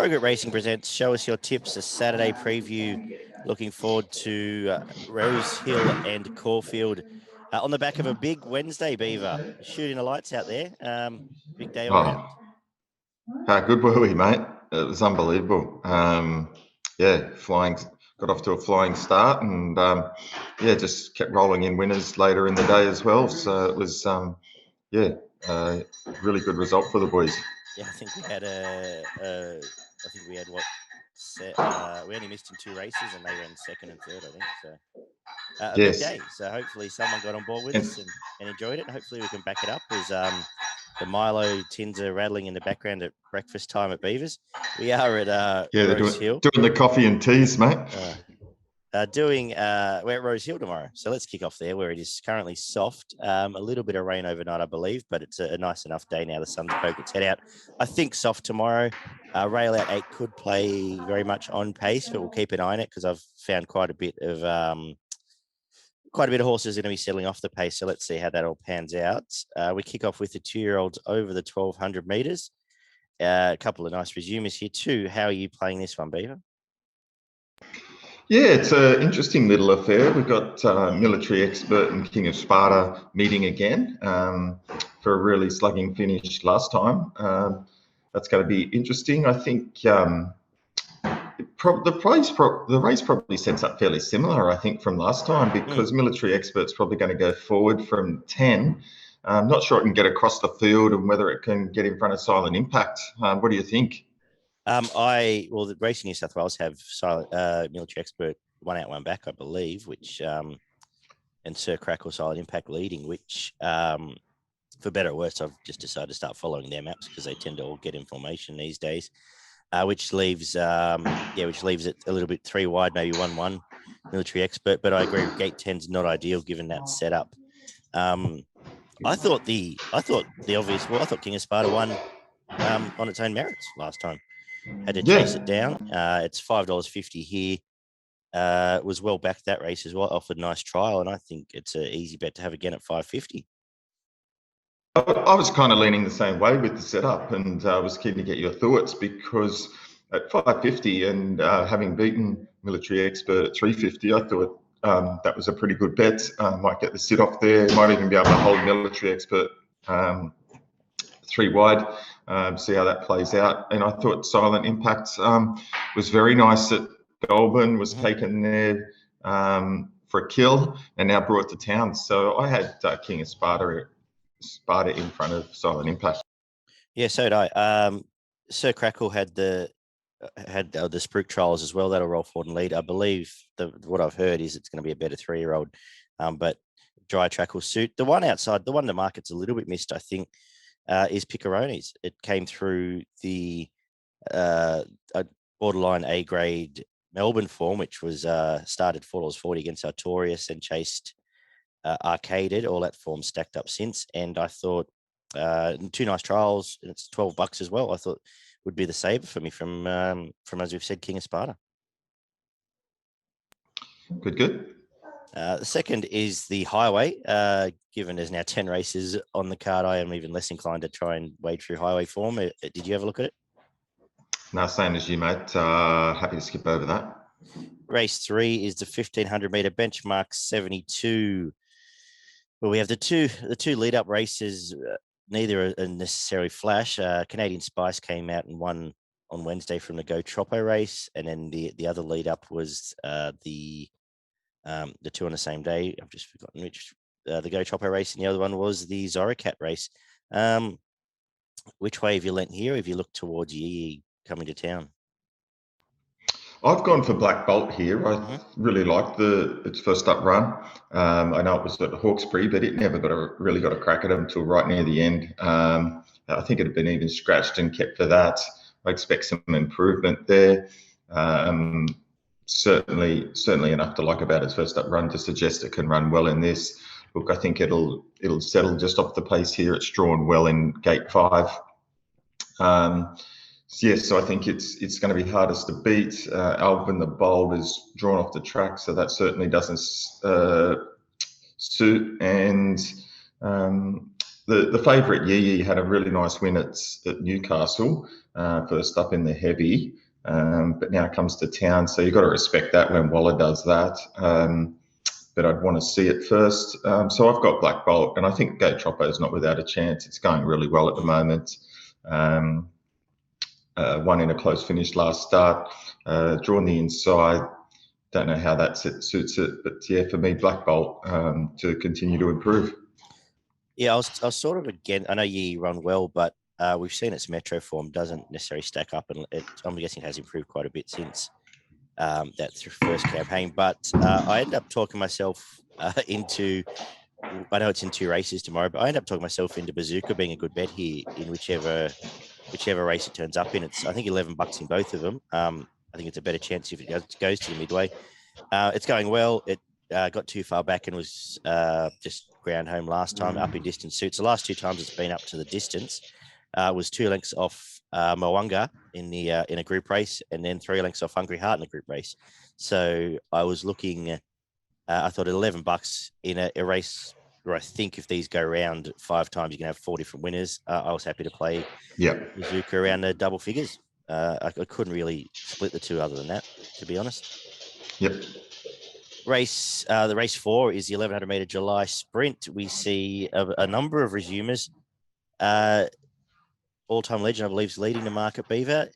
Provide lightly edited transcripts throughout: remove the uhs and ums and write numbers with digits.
Progress Racing presents Show Us Your Tips, a Saturday preview. Looking forward to Rosehill and Caulfield on the back of a big Wednesday, Beaver. Shooting the lights out there. Big day all round. How good were we, mate? It was unbelievable. Got off to a flying start and, just kept rolling in winners later in the day as well. So it was, really good result for the boys. Yeah, I think we had we only missed in 2 races and they ran second and third, I think. So big day. So hopefully someone got on board with us and enjoyed it. And hopefully we can back it up as the Milo tins are rattling in the background at breakfast time at Beavers. We are at Rosehill. Doing the coffee and teas, mate. We're at Rosehill tomorrow. So let's kick off there where it is currently soft. A little bit of rain overnight, I believe, but it's a nice enough day now. The sun's poked its head out. I think soft tomorrow. Rail Out 8 could play very much on pace, but we'll keep an eye on it because I've found quite a bit of horses are going to be settling off the pace. So let's see how that all pans out. We kick off with the 2-year-olds over the 1,200 metres. A couple of nice resumers here too. How are you playing this one, Beaver? Yeah, it's an interesting little affair. We've got Military Expert and King of Sparta meeting again for a really slugging finish last time. That's going to be interesting. I think the race probably sets up fairly similar, I think, from last time because Military Expert's probably going to go forward from 10. I'm not sure it can get across the field and whether it can get in front of Silent Impact. What do you think? The Racing New South Wales have Military Expert 1 out, 1 back, I believe, which and Sir Crackle Silent Impact leading, which for better or worse, I've just decided to start following their maps because they tend to all get information these days, which leaves it a little bit 3 wide, maybe 1-1 Military Expert. But I agree, Gate 10's not ideal given that setup. I thought the obvious. Well, I thought King of Sparta won on its own merits last time. Had to chase it down. It's $5.50 here. Was well backed that race as well. Offered a nice trial, and I think it's an easy bet to have again at $5.50. I was kind of leaning the same way with the setup, and I was keen to get your thoughts because at $5.50 and having beaten Military Expert at $3.50, I thought that was a pretty good bet. Might get the sit off there. Might even be able to hold Military Expert 3 wide. See how that plays out. And I thought Silent Impact was very nice at Goulburn, was taken there for a kill and now brought to town. So I had King of Sparta in front of Silent Impact. Yeah, so did I. Sir Crackle had the Spruik trials as well. That'll roll forward and lead. I believe what I've heard is it's going to be a better 3-year-old, but dry track will suit. The one outside, the one the market's a little bit missed, I think, is Picaronis. It came through the borderline A-grade Melbourne form, which was started $4.40 against Artorias and chased Arcaded. All that form stacked up since. And I thought 2 nice trials, and it's $12 as well. I thought would be the saver for me from as we've said, King of Sparta. Good. The second is the Highway. Given there's now 10 races on the card, I am even less inclined to try and wade through Highway form. Did you ever look at it? No, same as you, mate. Happy to skip over that. Race 3 is the 1,500 metre benchmark 72. Well, we have the two lead-up races. Neither are necessarily flash. Canadian Spice came out and won on Wednesday from the Go Troppo race, and then the other lead-up was the 2 on the same day. I've just forgotten which. The Go Troppo race, and the other one was the Zorocat race. Which way have you leant here? Have you looked towards Yee coming to town? I've gone for Black Bolt here. I really liked its first up run. I know it was at Hawkesbury, but it never really got a crack at it until right near the end. I think it had been even scratched and kept for that. I expect some improvement there. Certainly enough to like about its first up run to suggest it can run well in this. Look, I think it'll settle just off the pace here. It's drawn well in gate 5. So I think it's going to be hardest to beat. Alvin the Bold is drawn off the track, so that certainly doesn't suit. And the favourite Yee had a really nice win at Newcastle, first up in the heavy, but now it comes to town, so you've got to respect that when Waller does that. But I'd want to see it first. So I've got Black Bolt, and I think Go Troppo is not without a chance. It's going really well at the moment. Won in a close finish last start, drawn the inside. Don't know how that suits it, but yeah, for me, Black Bolt to continue to improve. Yeah, I was sort of again. I know Yee run well, but we've seen its metro form doesn't necessarily stack up, and I'm guessing it has improved quite a bit since that first campaign. But I ended up talking myself into. I know it's in 2 races tomorrow, but I ended up talking myself into Bazooka being a good bet here in whichever race it turns up in. It's I think $11 in both of them. I think it's a better chance if it goes to the midway. It's going well. It got too far back and was just ground home last time, up in distance suits. The last 2 times it's been up to the distance was 2 lengths off Mo'unga in a group race, and then 3 lengths off Hungry Heart in a group race. So I was looking. I thought at $11 in a race where I think if these go around 5 times, you can have 4 different winners. I was happy to play Bazooka around the double figures. I couldn't really split the 2 other than that, to be honest. Yep. The race 4 is the 1100 meter July sprint. We see a number of resumers. All-time legend, I believe, is leading the market. Beaver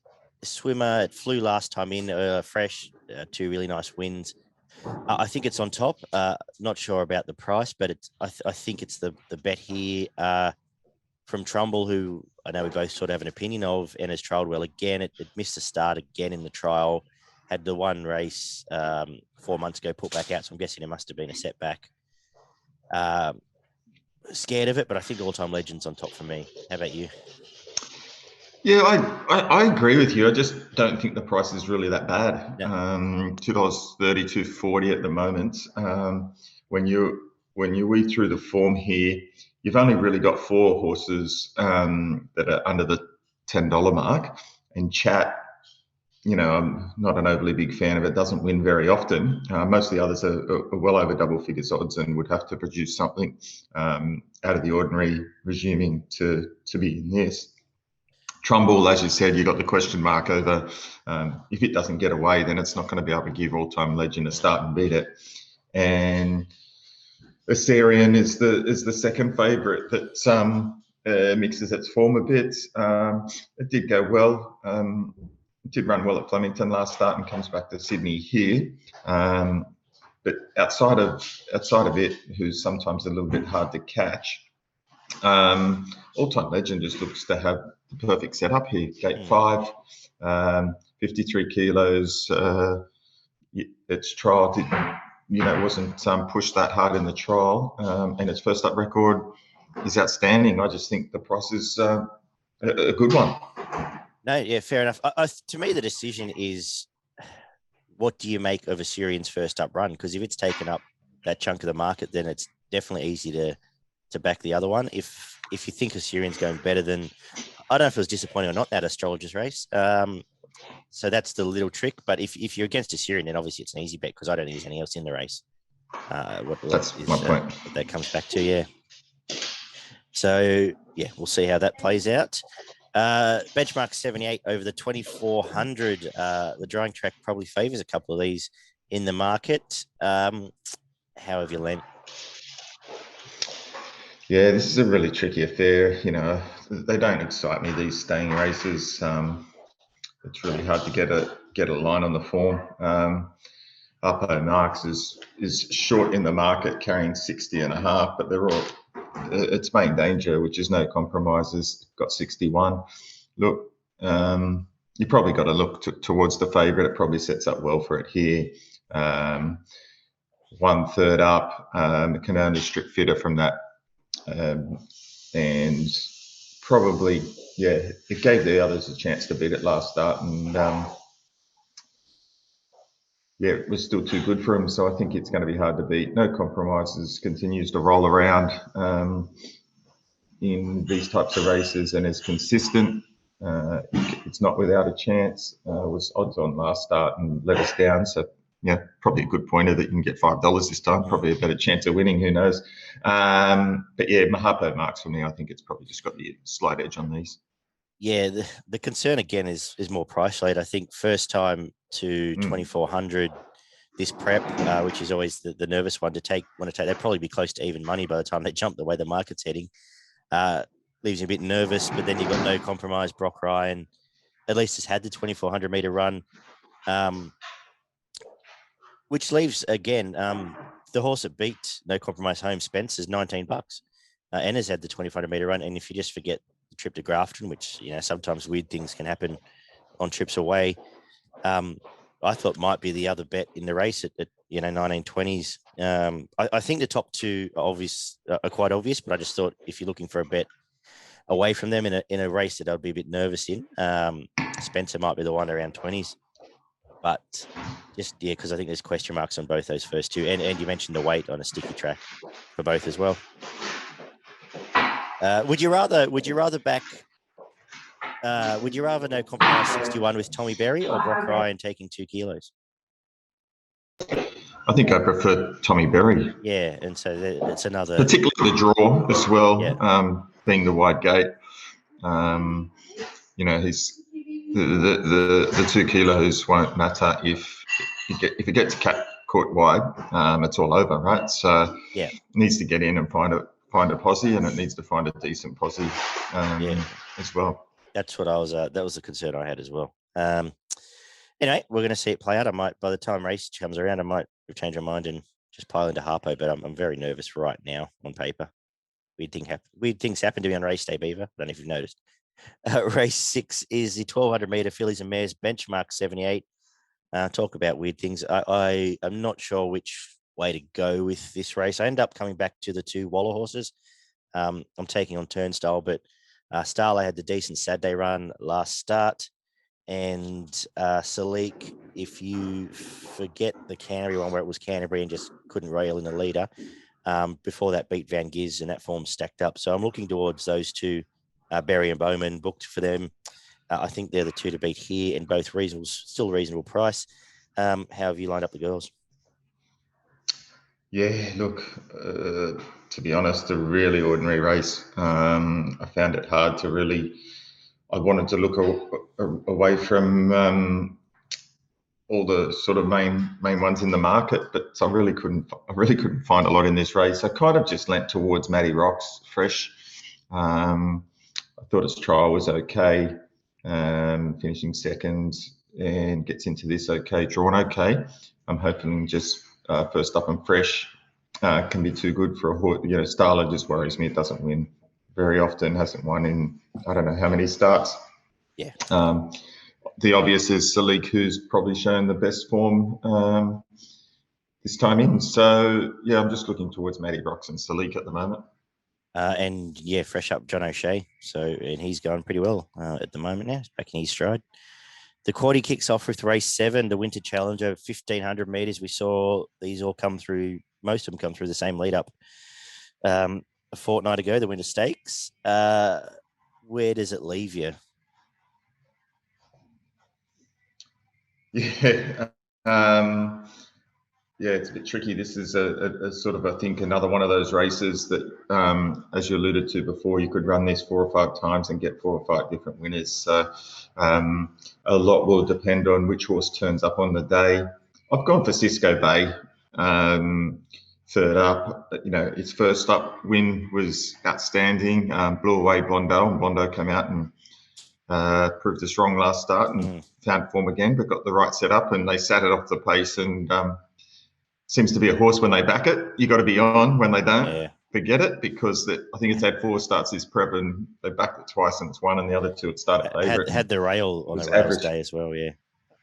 swimmer, it flew last time in, fresh, 2 really nice wins. I think it's on top. Not sure about the price, but I think it's the bet here from Trumbull, who I know we both sort of have an opinion of, and has trialled well again. It missed the start again in the trial. Had the one race 4 months ago put back out, so I'm guessing it must have been a setback. Scared of it, but I think All-Time Legend's on top for me. How about you? Yeah, I agree with you. I just don't think the price is really that bad. No. $2.30, $2.40 at the moment. When you weed through the form here, you've only really got 4 horses that are under the $10 mark. And Chat, I'm not an overly big fan of it. Doesn't win very often. Most of the others are well over double figures odds and would have to produce something out of the ordinary, resuming to be in this. Trumbull, as you said, you got the question mark over if it doesn't get away, then it's not going to be able to give All-Time Legend a start and beat it. And Assyrian is the second favourite that mixes its form a bit. It did go well. It did run well at Flemington last start and comes back to Sydney here. But outside of it, who's sometimes a little bit hard to catch, All-Time Legend just looks to have the perfect setup here. Gate 5, 53 kilos. Its trial wasn't pushed that hard in the trial, and its first up record is outstanding. I just think the price is a good one. No, yeah, fair enough. To me, the decision is, what do you make of Assyrian's first up run? Because if it's taken up that chunk of the market, then it's definitely easy to back the other one. If you think Assyrian's going better than, I don't know if it was disappointing or not, that astrologer's race. So that's the little trick. But if you're against Assyrian, then obviously it's an easy bet because I don't think there's anything else in the race. That's my point. What that comes back to, yeah. So, yeah, we'll see how that plays out. Benchmark 78 over the 2400. The drawing track probably favours a couple of these in the market. How have you lent? Yeah, this is a really tricky affair. They don't excite me, these staying races. It's really hard to get a line on the form. Uppo Marks is short in the market, carrying 60.5, but they're all its main danger, which is No Compromises, got 61. Look, you probably got to look towards the favourite. It probably sets up well for it here. 1/3 up, it can only strip fitter from that. And probably, yeah, it gave the others a chance to beat it last start, and yeah, it was still too good for him. So I think it's going to be hard to beat. No Compromises continues to roll around in these types of races and is consistent. It's not without a chance. Was odds on last start and let us down. So probably a good pointer that you can get $5 this time. Probably a better chance of winning. Who knows? But yeah, Mahapo marks for me. I think it's probably just got the slight edge on these. Yeah, the concern again is more price lead. I think first time to 2,400 this prep, which is always the nervous one to take. They'd probably be close to even money by the time they jump the way the market's heading. Leaves you a bit nervous, but then you've got No Compromise. Brock Ryan at least has had the 2,400 meter run, which leaves again the horse that beat No Compromise home, Spencer's $19. And has had the 2,500 meter run. And if you just forget the trip to Grafton, which sometimes weird things can happen on trips away, I thought might be the other bet in the race at 1920s. I think the top two are quite obvious, but I just thought if you're looking for a bet away from them in a race that I'd be a bit nervous in, Spencer might be the one around 20s. But just, because I think there's question marks on both those first two. And you mentioned the weight on a sticky track for both as well. Would you rather No Compromise 61 with Tommy Berry or Brock Ryan taking 2 kilos? I think I prefer Tommy Berry. Yeah, and so it's another... Particularly the draw as well, yeah. Being the wide gate. He's the 2 kilos won't matter if it gets caught wide, it's all over, right? So it needs to get in and find a posse, and it needs to find a decent posse as well. That's what that was the concern I had as well. Anyway, we're going to see it play out. By the time race comes around, I might change my mind and just pile into Harpo, but I'm very nervous right now on paper. Weird things happen to me on race day, Beaver. I don't know if you've noticed. Race 6 is the 1,200 meter fillies and mares benchmark 78. Talk about weird things. I am not sure which way to go with this race. I end up coming back to the 2 Waller horses. I'm taking on Turnstile, but Starlay had the decent Saturday run last start. And Salik, if you forget the Canterbury one where it was Canterbury and just couldn't rail in the leader, before that beat Van Giz and that form stacked up. So I'm looking towards those 2, Berry and Bowman, booked for them. I think they're the 2 to beat here, and both still a reasonable price. How have you lined up the girls? Yeah, look, to be honest, a really ordinary race. I found it hard to really... I wanted to look away from all the sort of main ones in the market, but I really couldn't find a lot in this race. I kind of just leant towards Matty Rocks fresh. I thought his trial was okay, finishing second, and gets into this okay, drawn okay. I'm hoping just first up and fresh can be too good for a horse. Starla just worries me. It doesn't win very often, hasn't won in I don't know how many starts. Yeah. The obvious is Salik, who's probably shown the best form this time in. So yeah, I'm just looking towards Matty Rocks and Salik at the moment. And fresh up John O'Shea. And he's going pretty well at the moment now. He's back in his stride. The quaddie kicks off with race 7, the Winter Challenge over 1,500 metres. We saw these all come through, most of them come through the same lead up a fortnight ago, the Winter Stakes. Where does it leave you? Yeah. It's a bit tricky. This is a sort of, I think, another one of those races that, as you alluded to before, you could run this 4 or 5 times and get 4 or 5 different winners. So a lot will depend on which horse turns up on the day. I've gone for Cisco Bay, third up. Its first up win was outstanding. Blew away Blondo, and Blondo came out and proved us wrong last start and found form again, but got the right setup, and they sat it off the pace, and seems to be a horse when they back it. You got to be on. When they don't, forget it, because I think it's had 4 starts this prep, and they backed it twice and it's won, and the other 2 it started favourite. Had the rail on the rails day as well,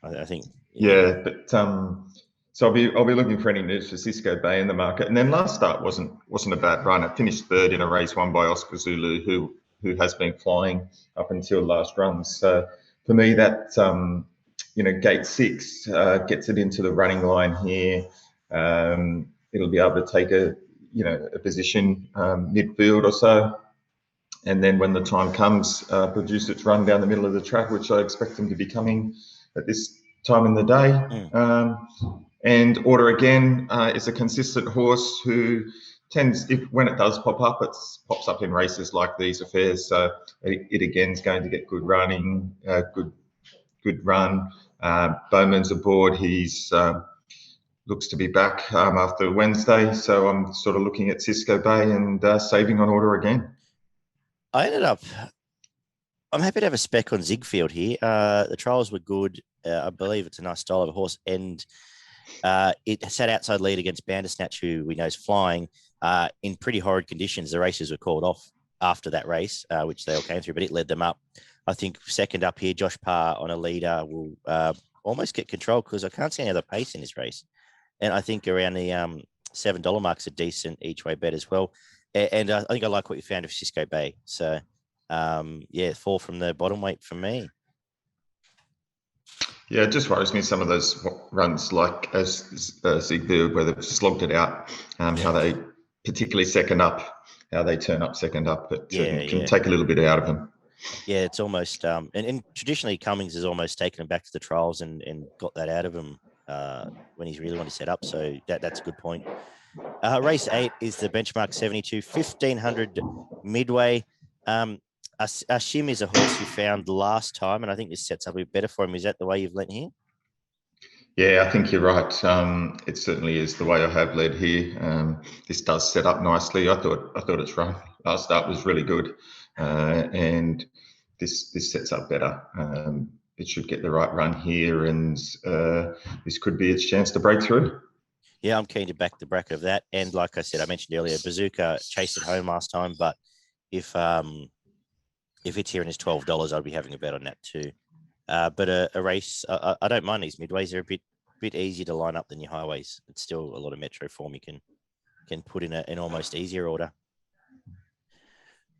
I think. Yeah, but so I'll be looking for any news for Cisco Bay in the market. And then last start wasn't a bad run. It finished 3rd in a race won by Oscar Zulu, who has been flying up until last run. So for me, that gate 6 gets it into the running line here. It'll be able to take a position midfield or so, and then when the time comes, produce its run down the middle of the track, which I expect them to be coming at this time in the day. And Order Again is a consistent horse who tends, when it does pop up, it pops up in races like these affairs. So it again is going to get good running, good run. Bowman's aboard. He's looks to be back after Wednesday. So I'm sort of looking at Cisco Bay and saving on Order Again. I'm happy to have a spec on Ziegfeld here. The trials were good. I believe it's a nice style of a horse. And it sat outside lead against Bandersnatch, who we know is flying, in pretty horrid conditions. The races were called off after that race, which they all came through, but it led them up. I think second up here, Josh Parr on a leader will almost get control because I can't see any other pace in this race. And I think around the $7 mark's a decent each way bet as well. And I think I like what you found of Cisco Bay. So, yeah, 4 from the bottom weight for me. Yeah, it just worries me some of those runs like as Ziegfeld, where they've slogged it out, how they, particularly second up, how they turn up second up. It can take a little bit out of them. Yeah, it's almost, and traditionally Cummings has almost taken him back to the trials and got that out of him when he's really wanted to set up. So that's a good point. Race 8 is the benchmark 72, 1500 midway. Ashim is a horse you found last time, and I think this sets up a bit better for him. Is that the way you've led here? Yeah, I think you're right. It certainly is the way I have led here. This does set up nicely. I thought its run last start was really good, and this sets up better. It should get the right run here, and this could be its chance to break through. Yeah, I'm keen to back the bracket of that. And like I said, I mentioned earlier, Bazooka chased it home last time, but if it's here and it's $12, I'd be having a bet on that too. But a race, I don't mind these midways. They're a bit easier to line up than your highways. It's still a lot of metro form you can put in an almost easier order.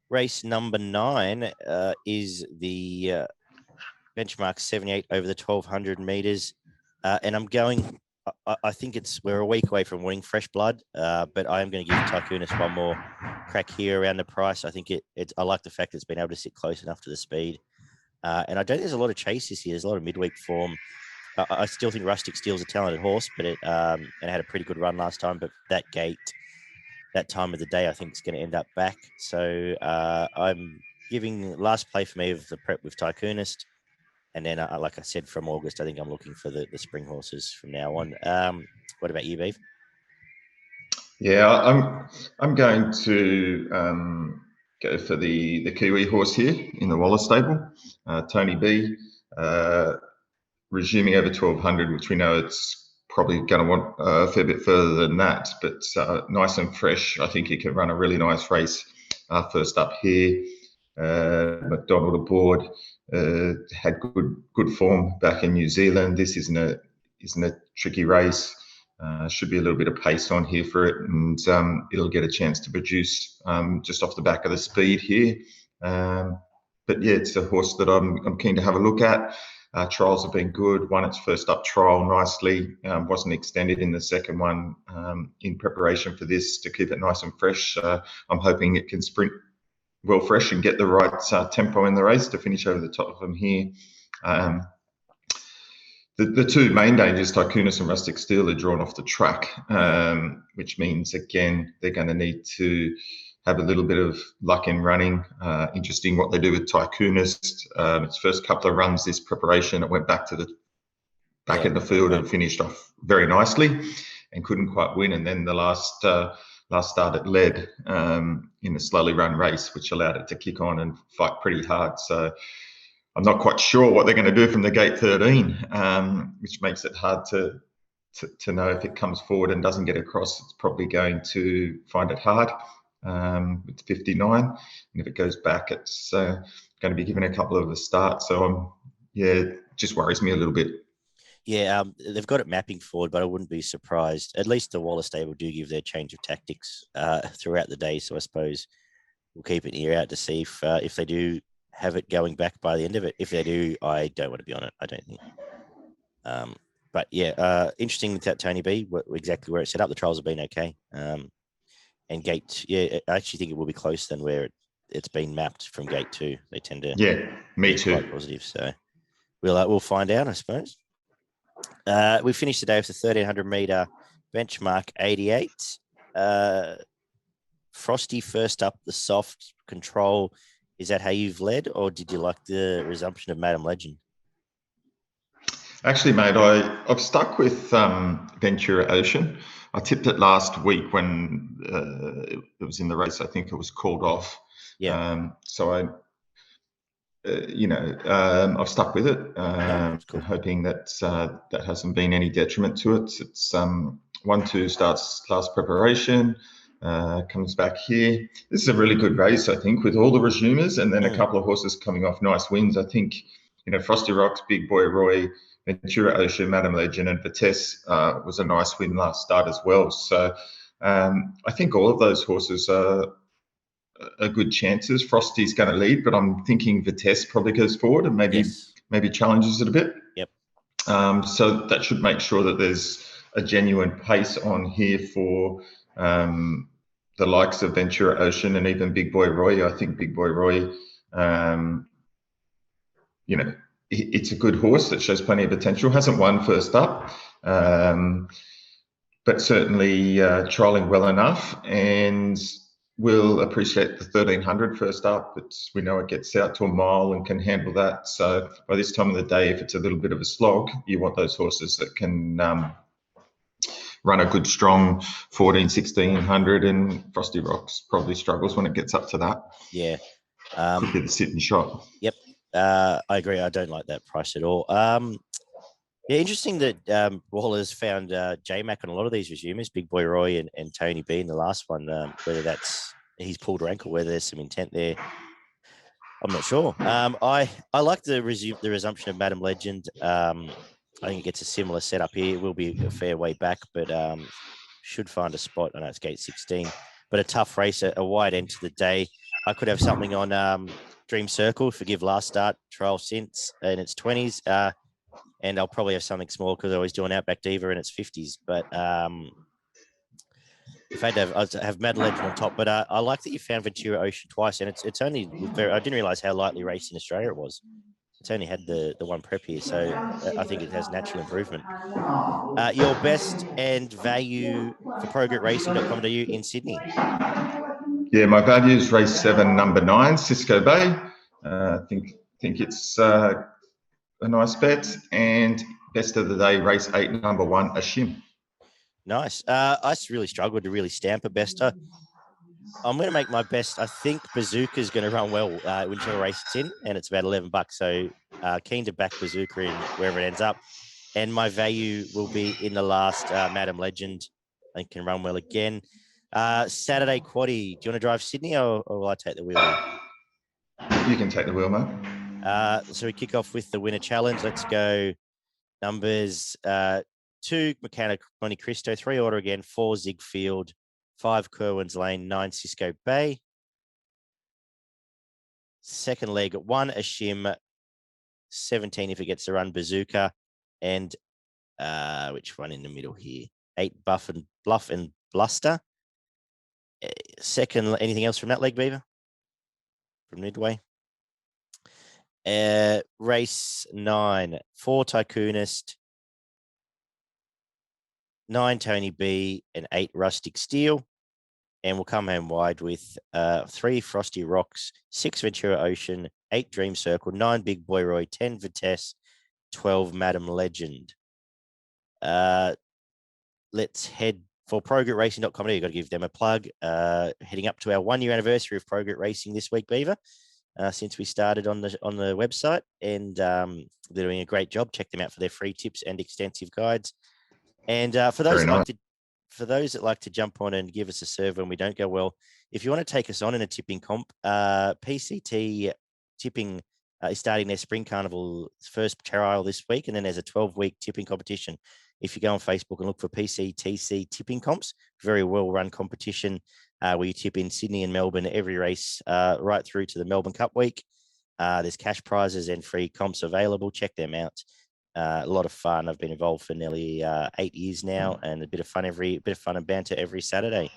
Race number 9 is the benchmark 78 over the 1200 meters. And I'm going, I think we're a week away from winning fresh blood, but I am going to give Tycoonist one more crack here around the price. I think I like the fact that it's been able to sit close enough to the speed. And I don't think there's a lot of chases here. There's a lot of midweek form. I still think Rustic Steel's a talented horse, but it had a pretty good run last time. But that gate, that time of the day, I think is going to end up back. So I'm giving last play for me of the prep with Tycoonist. And then, like I said, from August, I think I'm looking for the spring horses from now on. What about you, Beav? Yeah, I'm going to go for the Kiwi horse here in the Wallace stable, Tony B, resuming over 1200, which we know it's probably going to want a fair bit further than that, but nice and fresh. I think he can run a really nice race. First up here, McDonald aboard, had good form back in New Zealand. This isn't a tricky race. Should be a little bit of pace on here for it, and it'll get a chance to produce just off the back of the speed here. But yeah, it's a horse that I'm keen to have a look at. Trials have been good. Won its first up trial nicely. Wasn't extended in the second one in preparation for this to keep it nice and fresh. I'm hoping it can sprint well fresh and get the right tempo in the race to finish over the top of them here. The two main dangers, Tycoonist and Rustic Steel, are drawn off the track, which means, again, they're going to need to have a little bit of luck in running. Interesting what they do with Tycoonist. Its first couple of runs this preparation, it went back in the field and finished off very nicely and couldn't quite win. And then the last start it led in a slowly run race, which allowed it to kick on and fight pretty hard. So I'm not quite sure what they're going to do from the gate 13, which makes it hard to know if it comes forward and doesn't get across. It's probably going to find it hard with 59. And if it goes back, it's going to be given a couple of the starts. So, it just worries me a little bit. Yeah, they've got it mapping forward, but I wouldn't be surprised. At least the Wallace stable do give their change of tactics throughout the day. So I suppose we'll keep an ear out to see if they do have it going back by the end of it. If they do, I don't want to be on it, I don't think. But yeah, interesting with that Tony B, exactly where it's set up. The trials have been okay. And gate, I actually think it will be closer than where it's been mapped from gate 2. They tend to me too. Quite positive. So we'll find out, I suppose. We finished the day with a 1,300-meter benchmark 88. Frosty first up, the soft control. Is that how you've led, or did you like the resumption of Madam Legend? Actually, mate, I've stuck with Ventura Ocean. I tipped it last week when it was in the race. I think it was called off. Yeah. So I've stuck with it, Cool. hoping that that hasn't been any detriment to it. It's 1-2 starts last preparation, comes back here. This is a really good race, I think, with all the resumers and then a couple of horses coming off nice wins. I think, Frosty Rocks, Big Boy Roy, Ventura Ocean, Madam Legend, and Vitesse was a nice win last start as well. So I think all of those horses are good chances. Frosty's going to lead, but I'm thinking Vitesse probably goes forward and maybe challenges it a bit. Yep. So that should make sure that there's a genuine pace on here for the likes of Ventura Ocean and even Big Boy Roy. I think Big Boy Roy, it's a good horse that shows plenty of potential. Hasn't won first up, but certainly trialling well enough, and will appreciate the 1,300 first up. We know it gets out to a mile and can handle that. So by this time of the day, if it's a little bit of a slog, you want those horses that can run a good strong 1,400, 1,600, and Frosty Rocks probably struggles when it gets up to that. Yeah. Could be the sitting shot. Yep. I agree. I don't like that price at all. Yeah, interesting that Waller's found J-Mac on a lot of these resumers, Big Boy Roy and Tony B in the last one, whether that's he's pulled rank or whether there's some intent there. I'm not sure. I like the resumption of Madam Legend. I think it gets a similar setup here. It will be a fair way back, but should find a spot. I know it's gate 16, but a tough race, a wide end to the day. I could have something on Dream Circle, forgive last start, trial since in its 20s. And I'll probably have something small because I was doing Outback Diva in its 50s. But if I have Mad Legend on top, but I like that you found Ventura Ocean twice, and it's only I didn't realize how lightly raced in Australia it was. It's only had the one prep here, so I think it has natural improvement. Your best and value for progretracing.com.au in Sydney. Yeah, my value is race 7, number 9, Cisco Bay. I think it's a nice bet. And best of the day, race 8, number 1, Ashim. Nice. I really struggled to really stamp a bester. I'm going to make my best. I think Bazooka is going to run well whichever race it's in, and it's about $11. So keen to back Bazooka in wherever it ends up. And my value will be in the last Madam Legend. I think can run well again. Saturday quaddie. Do you want to drive Sydney or will I take the wheel? You can take the wheel, mate. So we kick off with the winner challenge. Let's go. Numbers 2, Mechanic Monte Cristo, 3 Order again, 4 Ziegfeld, 5 Kerwin's Lane, 9 Cisco Bay. Second leg, 1 Ashim, 17 if it gets to run Bazooka, and which one in the middle here? 8 Bluff and Bluster. Second, anything else from that leg, Beaver? From Midway? Race 9, 4 Tycoonist, 9 Tony B, and 8 Rustic Steel. And we'll come home wide with 3 Frosty Rocks, 6 Ventura Ocean, 8 Dream Circle, 9 Big Boy Roy, 10 Vitesse, 12 Madam Legend. Let's head for progretracing.com. You've got to give them a plug. Heading up to our 1-year anniversary of Progret Racing this week, Beaver, since we started on the website. And they're doing a great job. Check them out for their free tips and extensive guides. And for those that like to jump on and give us a serve when we don't go well, if you want to take us on in a tipping comp, PCT tipping is starting their Spring Carnival first trial this week, and then there's a 12-week tipping competition. If you go on Facebook and look for PCTC tipping comps, very well-run competition where you tip in Sydney and Melbourne every race right through to the Melbourne Cup week. There's cash prizes and free comps available. Check them out. A lot of fun. I've been involved for nearly 8 years now, and a bit of fun and banter every Saturday.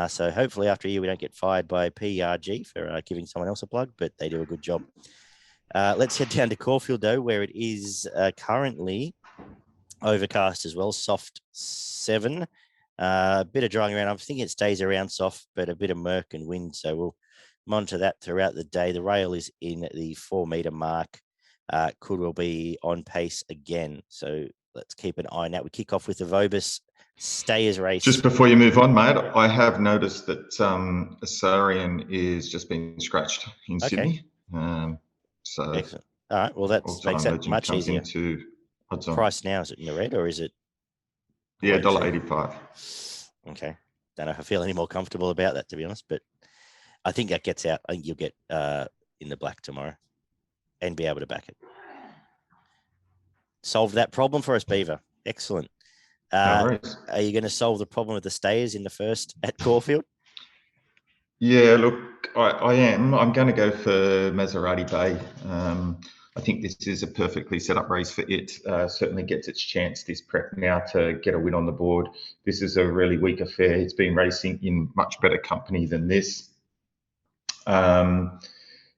So hopefully after a year we don't get fired by PRG for giving someone else a plug, but they do a good job. Let's head down to Caulfield though, where it is currently overcast as well, soft 7. A bit of drying around. I'm thinking it stays around soft, but a bit of murk and wind. So we'll monitor that throughout the day. The rail is in the 4 metre mark. Could well be on pace again. So let's keep an eye on that. We kick off with the Vobis Stayers race. Just before you move on, mate, I have noticed that Asarian is just being scratched in Sydney. So excellent. All right. Well, that makes that much easier. Into odds on. Price now, is it in the red or is it? Yeah, $1.85. Okay. Don't know if I feel any more comfortable about that, to be honest, but I think that gets out. I think you'll get in the black tomorrow and be able to back it. Solve that problem for us, Beaver. Excellent. No are you going to solve the problem with the stayers in the first at Caulfield? Yeah, look, I am. I'm going to go for Maserati Bay. I think this is a perfectly set up race for it. Certainly gets its chance this prep now to get a win on the board. This is a really weak affair. It's been racing in much better company than this.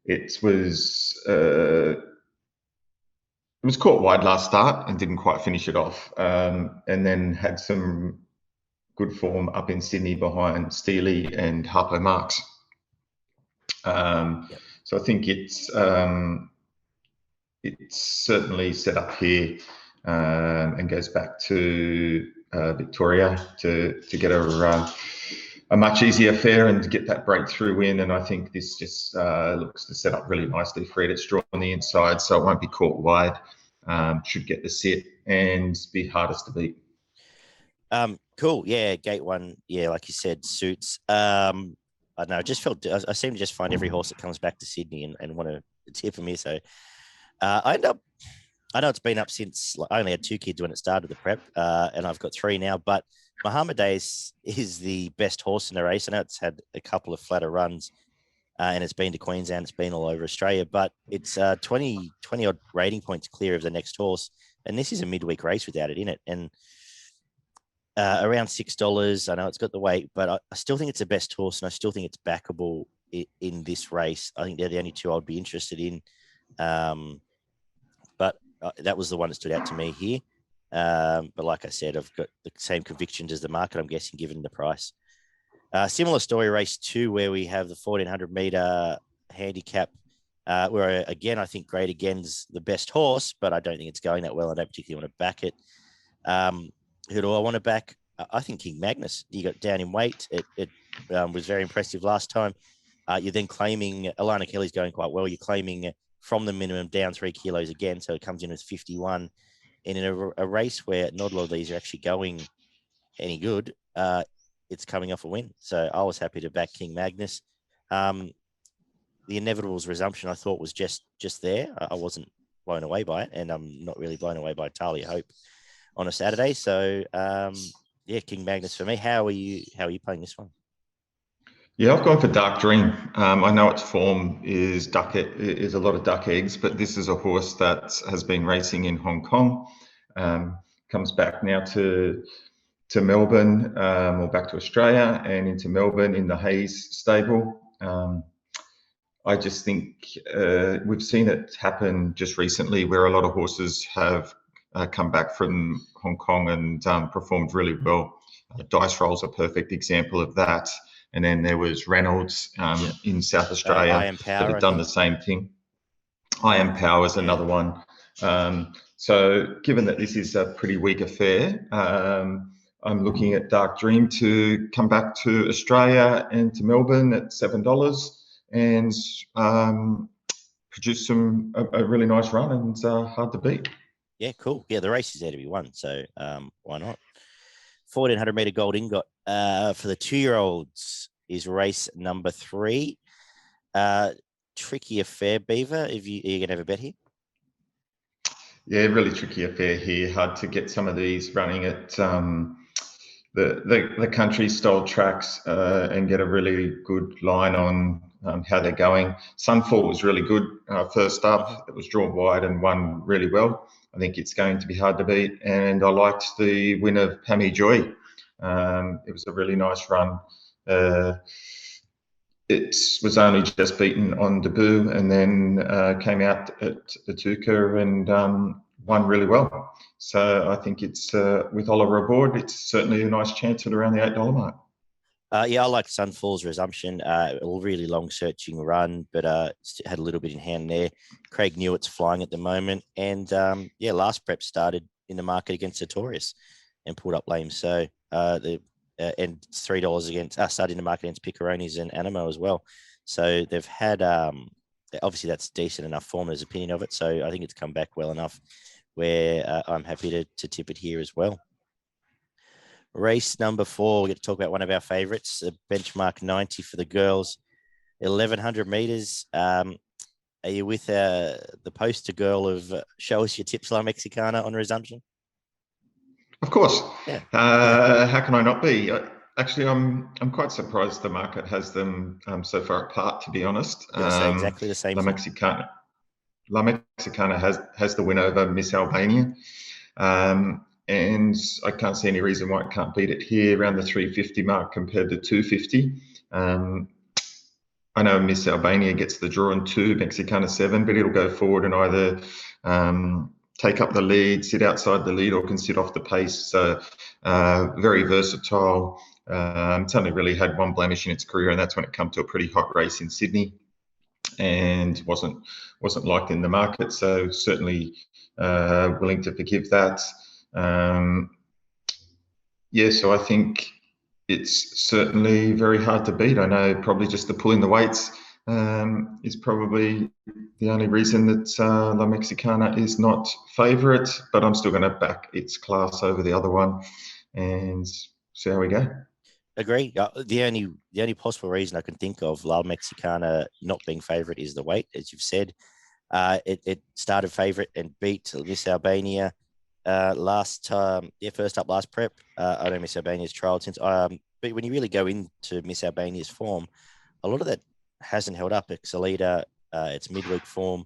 It was caught wide last start and didn't quite finish it off, and then had some good form up in Sydney behind Steely and Harpo Marx. So I think it's certainly set up here and goes back to Victoria to get a much easier fare and to get that breakthrough win. And I think this just looks to set up really nicely for it. It's drawn on the inside, so it won't be caught wide. Should get the sit and be hardest to beat. Cool. Yeah, gate 1. Yeah, like you said, suits. I don't know. I seem to just find every horse that comes back to Sydney and want to tip from here. So I know it's been up since I only had 2 kids when it started the prep, and I've got 3 now. But Muhammad Days is the best horse in the race. I know it's had a couple of flatter runs, and it's been to Queensland. It's been all over Australia, but it's 20 odd rating points clear of the next horse. And this is a midweek race without it in it. And around $6. I know it's got the weight, but I still think it's the best horse, and I still think it's backable in this race. I think they're the only 2 I'd be interested in. But that was the one that stood out to me here. But like I said, I've got the same convictions as the market, I'm guessing, given the price. Similar story, race 2, where we have the 1,400 meter handicap, where again, I think Great Again's the best horse, but I don't think it's going that well. I don't particularly want to back it. Who do I want to back? I think King Magnus. You got down in weight. It was very impressive last time. You're then claiming Alana Kelly's going quite well. You're claiming from the minimum down 3 kilos again, so it comes in as 51. And in a race where not a lot of these are actually going any good, it's coming off a win. So I was happy to back King Magnus. The Inevitables resumption I thought was just there. I wasn't blown away by it, and I'm not really blown away by Talia Hope on a Saturday. So King Magnus for me. How are you playing this one? Yeah, I've gone for Dark Dream. I know its form is a lot of duck eggs, but this is a horse that has been racing in Hong Kong. Comes back now to Melbourne, or back to Australia and into Melbourne in the Hayes stable. I just think we've seen it happen just recently, where a lot of horses have come back from Hong Kong and performed really well. Dice Roll's a perfect example of that. And then there was Reynolds in South Australia that had done the same thing. I Am Power is another one. So given that this is a pretty weak affair, I'm looking at Dark Dream to come back to Australia and to Melbourne at $7 and produce a really nice run and hard to beat. Yeah, cool. Yeah, the race is there to be won, so why not? 1,400 meter gold ingot for the 2-year-olds is race number 3. Tricky affair, Beaver. Are you going to have a bet here? Yeah, really tricky affair here. Hard to get some of these running at the country style tracks and get a really good line on how they're going. Sunfall was really good first up. It was drawn wide and won really well. I think it's going to be hard to beat. And I liked the win of Pammy Joy. It was a really nice run. It was only just beaten on debut and then came out at Etuka and won really well. So I think it's with Oliver aboard, it's certainly a nice chance at around the $8 mark. Yeah, I like Sunfall's resumption. A really long searching run, but had a little bit in hand there. Craig Newitt's flying at the moment, and last prep started in the market against Sartorius and pulled up lame. So and $3 against started in the market against Picaronis and Animo as well. So they've had obviously that's decent enough form. There's opinion of it, so I think it's come back well enough where I'm happy to tip it here as well. Race number 4, we get to talk about one of our favourites, the benchmark 90 for the girls, 1,100 metres. Are you with the poster girl of show us your tips, La Mexicana, on resumption? Of course. Yeah. How can I not be? Actually, I'm quite surprised the market has them so far apart, to be honest. I'm going to say exactly the same La thing. Mexicana has the win over Miss Albania. And I can't see any reason why it can't beat it here around the 350 mark compared to 250. I know Miss Albania gets the draw in 2, Mexicana 7, but it'll go forward and either take up the lead, sit outside the lead, or can sit off the pace. So very versatile. It's only really had one blemish in its career, and that's when it come to a pretty hot race in Sydney, and wasn't liked in the market. So certainly willing to forgive that. So I think it's certainly very hard to beat. I know probably just the pulling the weights is probably the only reason that La Mexicana is not favourite, but I'm still going to back its class over the other one and see how we go. Agree. The only possible reason I can think of La Mexicana not being favourite is the weight, as you've said. It started favourite and beat Miss Albania first up last prep. I know Miss Albania's trialled since. But when you really go into Miss Albania's form, a lot of that hasn't held up. Excelita, its midweek form,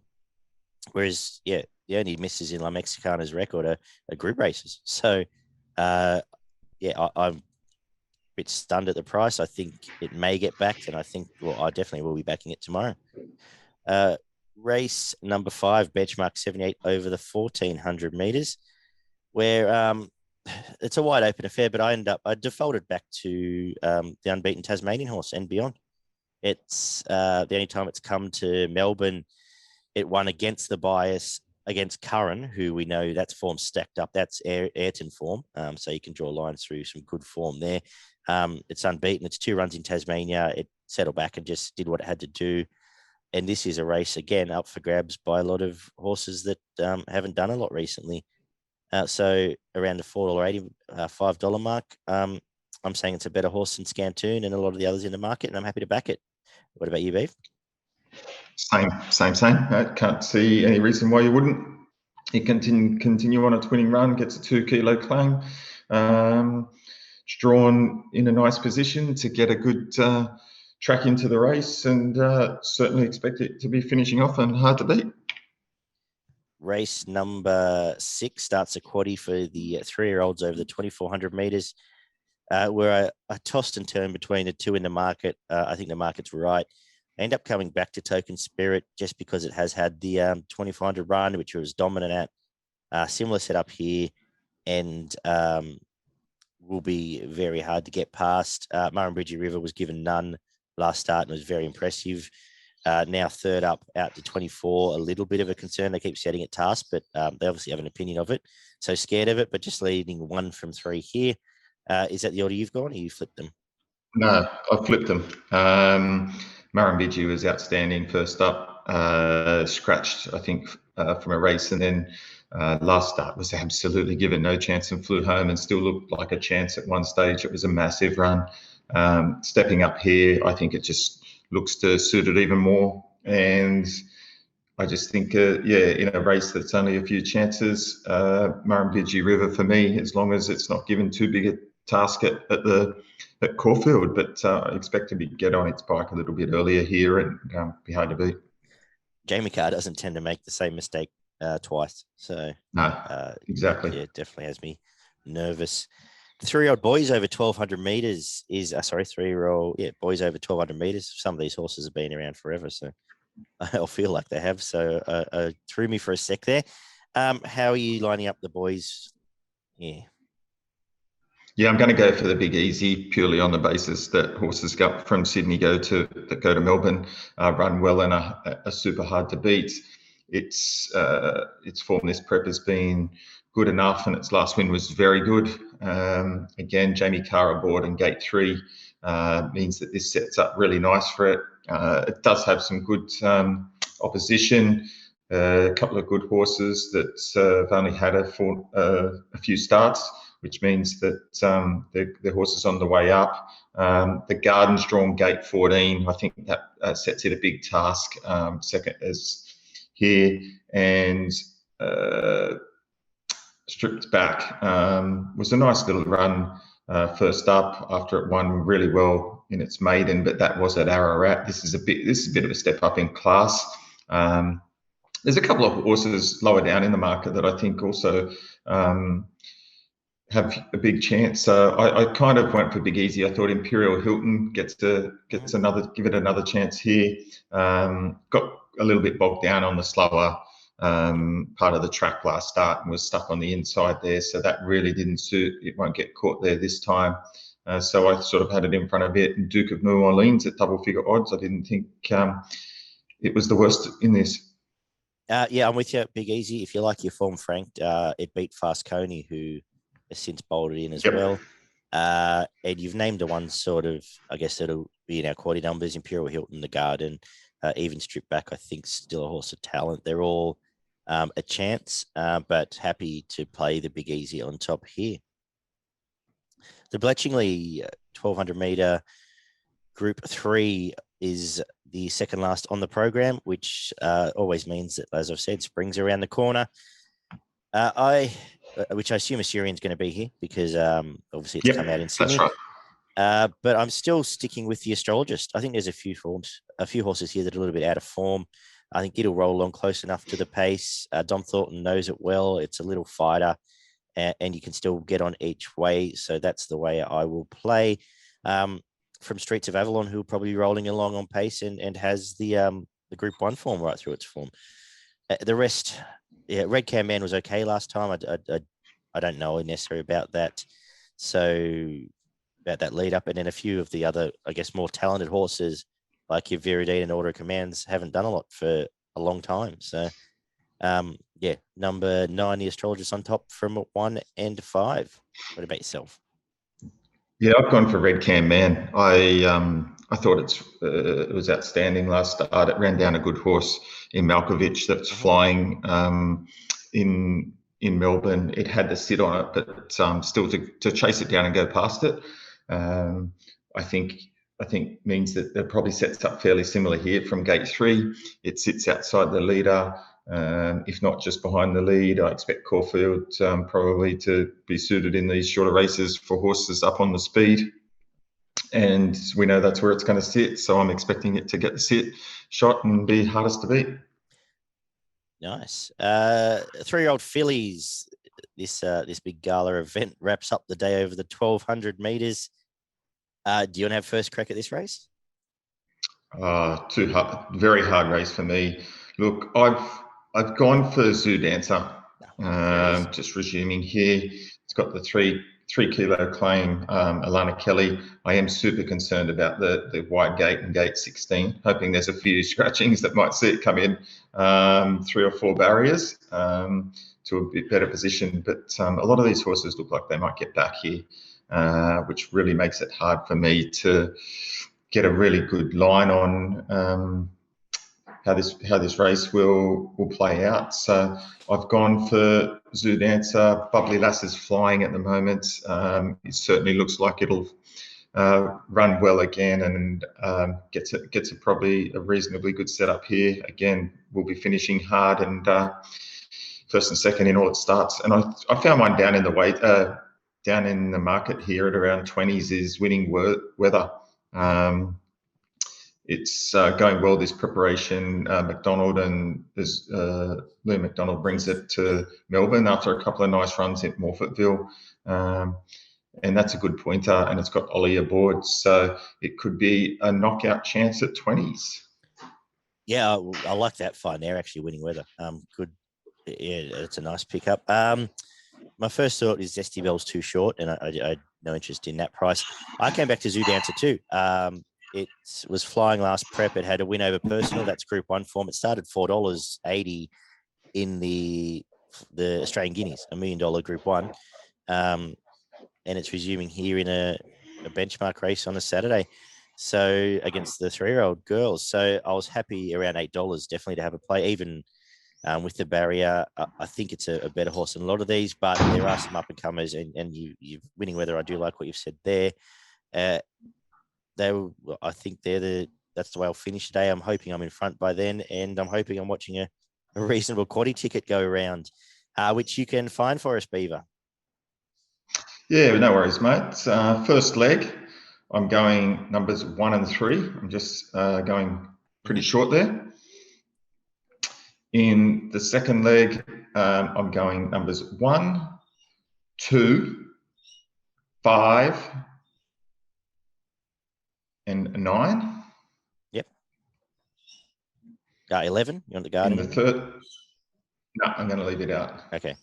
whereas the only misses in La Mexicana's record are group races. So I'm a bit stunned at the price. I think it may get backed, and I definitely will be backing it tomorrow. Race number 5, benchmark 78 over the 1,400 meters, where it's a wide open affair, but I defaulted back to the unbeaten Tasmanian horse and beyond. It's the only time it's come to Melbourne. It won against the bias against Curran, who we know that's form stacked up. That's Ayrton form. So you can draw lines through some good form there. It's unbeaten. It's 2 runs in Tasmania. It settled back and just did what it had to do. And this is a race, again, up for grabs by a lot of horses that haven't done a lot recently. So around the $4.80, $5 mark. I'm saying it's a better horse than Scantoon and a lot of the others in the market, and I'm happy to back it. What about you, Beav? Same. I can't see any reason why you wouldn't. You continue on its winning run, gets a 2 kilo claim. It's drawn in a nice position to get a good track into the race, and certainly expect it to be finishing off and hard to beat. Race number 6 starts a quaddie for the 3-year-olds over the 2,400 meters, where I tossed and turned between the 2 in the market. I think the market's right. I end up coming back to Token Spirit just because it has had the 2,400 run, which it was dominant at. Similar setup here, and will be very hard to get past. Murrumbidgee River was given none last start and was very impressive. Now third up out to 24, a little bit of a concern. They keep setting it task, but they obviously have an opinion of it. So scared of it, but just leading 1 from 3 here. Is that the order you've gone, or you flipped them? No, I flipped them. Murrumbidgee was outstanding first up, scratched, I think, from a race, and then last start was absolutely given no chance and flew home and still looked like a chance at one stage. It was a massive run. Stepping up here, I think it just looks to suit it even more. And I just think, in a race that's only a few chances, Murrumbidgee River for me, as long as it's not given too big a task at Caulfield, but I expect to get on its bike a little bit earlier here and be hard to beat. Jamie Carr doesn't tend to make the same mistake twice. So no, exactly. Yeah, it definitely has me nervous. 3-year-old boys over 1,200 meters is 3-year-old boys over 1,200 meters. Some of these horses have been around forever, so I'll feel like they have. So threw me for a sec there. How are you lining up the boys? Yeah. Yeah, I'm going to go for the Big Easy purely on the basis that horses from Sydney go to Melbourne run well and are super hard to beat. Its form this prep has been good enough, and its last win was very good. Again, Jamie Carr aboard in Gate 3 means that this sets up really nice for it. It does have some good opposition. A couple of good horses that have only had a few starts, which means that the horse is on the way up. The Gardens drawn Gate 14, I think that sets it a big task. Second is here, and Stripped Back was a nice little run first up after it won really well in its maiden, but that was at Ararat. This is a bit of a step up in class. There's a couple of horses lower down in the market that I think also have a big chance. So I kind of went for Big Easy. I thought Imperial Hilton give it another chance here. Got a little bit bogged down on the slower part of the track last start and was stuck on the inside there. So that really didn't suit. It won't get caught there this time. So I sort of had it in front of it. And Duke of New Orleans at double figure odds. I didn't think it was the worst in this. Yeah, I'm with you. Big Easy. If you like your form, Frank, it beat Fast Coney, who has since bolted in as well. And you've named the ones sort of, I guess, that'll be in our quality numbers: Imperial Hilton, the Garden, even Stripped Back. I think still a horse of talent. They're all a chance, but happy to play the Big Easy on top here. The Bletchingly 1200 meter Group 3 is the second last on the program, which always means that, as I've said, spring's around the corner. Which I assume Assyrian's going to be here because obviously it's come out in Sydney. That's right. But I'm still sticking with the astrologist. I think there's a few horses here that are a little bit out of form. I think it'll roll along close enough to the pace. Dom Thornton knows it well. It's a little fighter, and you can still get on each way. So that's the way I will play. From Streets of Avalon, who will probably be rolling along on pace and has the Group 1 form right through its form. The rest, yeah, Red Cam Man was okay last time. I don't know necessarily about that. So about that lead up, and then a few of the other, I guess, more talented horses like your Viridine and Order of Commands haven't done a lot for a long time. So yeah, number 9, the astrologist on top from 1 and 5. What about yourself? Yeah, I've gone for Red Cam Man. I thought it was outstanding last start. It ran down a good horse in Malkovich that's flying in Melbourne. It had to sit on it, but still to chase it down and go past it, I think means that it probably sets up fairly similar here from Gate 3. It sits outside the leader. If not just behind the lead, I expect Caulfield probably to be suited in these shorter races for horses up on the speed. And we know that's where it's going to sit. So I'm expecting it to get the sit shot and be hardest to beat. Nice. 3-year-old fillies. This big gala event wraps up the day over the 1200 meters. Do you want to have first crack at this race? Too hard, very hard race for me. Look, I've gone for Zoo Dancer. Just resuming here, it's got the 3 kilo claim. Alana Kelly. I am super concerned about the wide gate and gate 16. Hoping there's a few scratchings that might see it come in 3 or 4 barriers to a bit better position. But a lot of these horses look like they might get back here, which really makes it hard for me to get a really good line on how this race will play out. So I've gone for Zoo Dancer. Bubbly Lass is flying at the moment. It certainly looks like it'll run well again and gets probably a reasonably good setup here. Again, we'll be finishing hard and first and second in all its starts. And I found one down in the weight down in the market here at around 20s is Winning Weather. It's going well, this preparation. McDonald and Lou McDonald brings it to Melbourne after a couple of nice runs at Morfettville. And that's a good pointer, and it's got Ollie aboard. So it could be a knockout chance at 20s. Yeah, I like that fight there, actually, Winning Weather. Good Yeah, it's a nice pickup. My first thought is Zesty Bell's too short, and I had no interest in that price. I came back to Zoo Dancer too. It was flying last prep. It had a win over Personal. That's Group 1 form. It started $4.80 in the Australian Guineas, $1 million Group 1. And it's resuming here in a benchmark race on a Saturday. So against the 3-year-old girls. So I was happy around $8 definitely to have a play, even with the barrier. I think it's a better horse than a lot of these, but there are some up and comers, and you winning weather. I do like what you've said there. I think that's the way I'll finish today. I'm hoping I'm in front by then, and I'm hoping I'm watching a reasonable quaddy ticket go around, which you can find for us, Beaver. Yeah, no worries, mate. First leg, I'm going numbers 1 and 3. I'm just going pretty short there. In the second leg, I'm going numbers 1, 2, 5, and 9. Yep. 11. You want the Garden? In the third, no, I'm going to leave it out. Okay.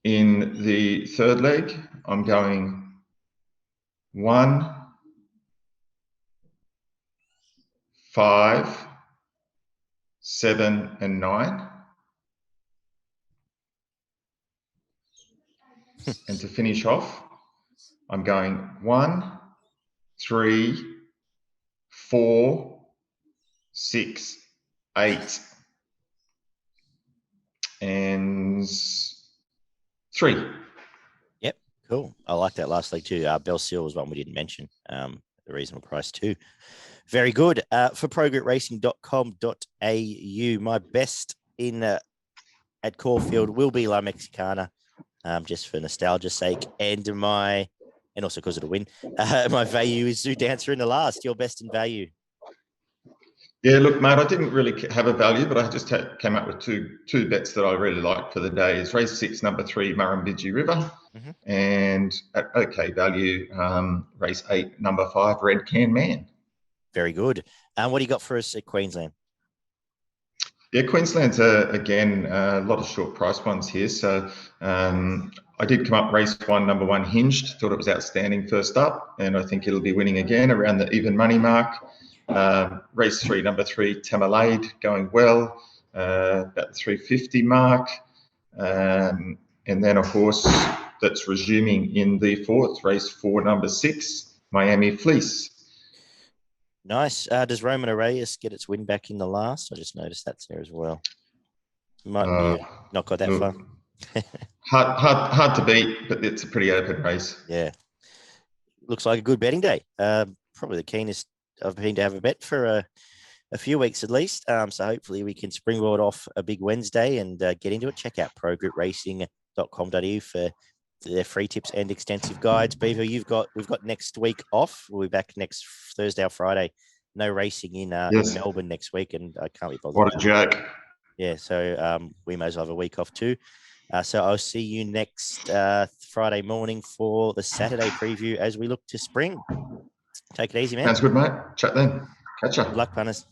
In the third leg, I'm going 1, 5, 7, and 9. And to finish off, I'm going 1, 3, 4, 6, 8, and 3. Yep, cool. I like that last leg too. Bell Seal was one we didn't mention. The reasonable price too. Very good. For progretracing.com.au, my best in at Caulfield will be La Mexicana, just for nostalgia's sake, and also because it'll win. My value is Zoo Dancer in the last. Your best in value. Yeah, look, mate, I didn't really have a value, but I just came up with two bets that I really like for the day. Is race 6, number 3, Murrumbidgee River, and at okay value, race 8, number 5, Red Can Man. Very good. What do you got for us at Queensland? Yeah, Queensland's again a lot of short price ones here. So I did come up race 1, number 1, Hinged. Thought it was outstanding first up, and I think it'll be winning again around the even money mark. Race 3, number 3, Tamalade, going well, about the 350 mark. And then a horse that's resuming in the 4th, race 4, number 6, Miami Fleece. Nice. Does Roman Arrayas get its win back in the last? I just noticed that's there as well. Might be not got that far. hard to beat, but it's a pretty open race. Yeah. Looks like a good betting day. Probably the keenest I've been to have a bet for a few weeks at least. So hopefully we can springboard off a big Wednesday and get into it. Check out progretracing.com.au for their free tips and extensive guides. Beaver, we've got next week off. We'll be back next Thursday or Friday. No racing in Melbourne next week, and I can't be bothered. What a joke. Yeah, so we may as well have a week off too. So I'll see you next Friday morning for the Saturday preview as we look to spring. Take it easy, man. Sounds good, mate. Chat then. Catch ya. Good luck, punters.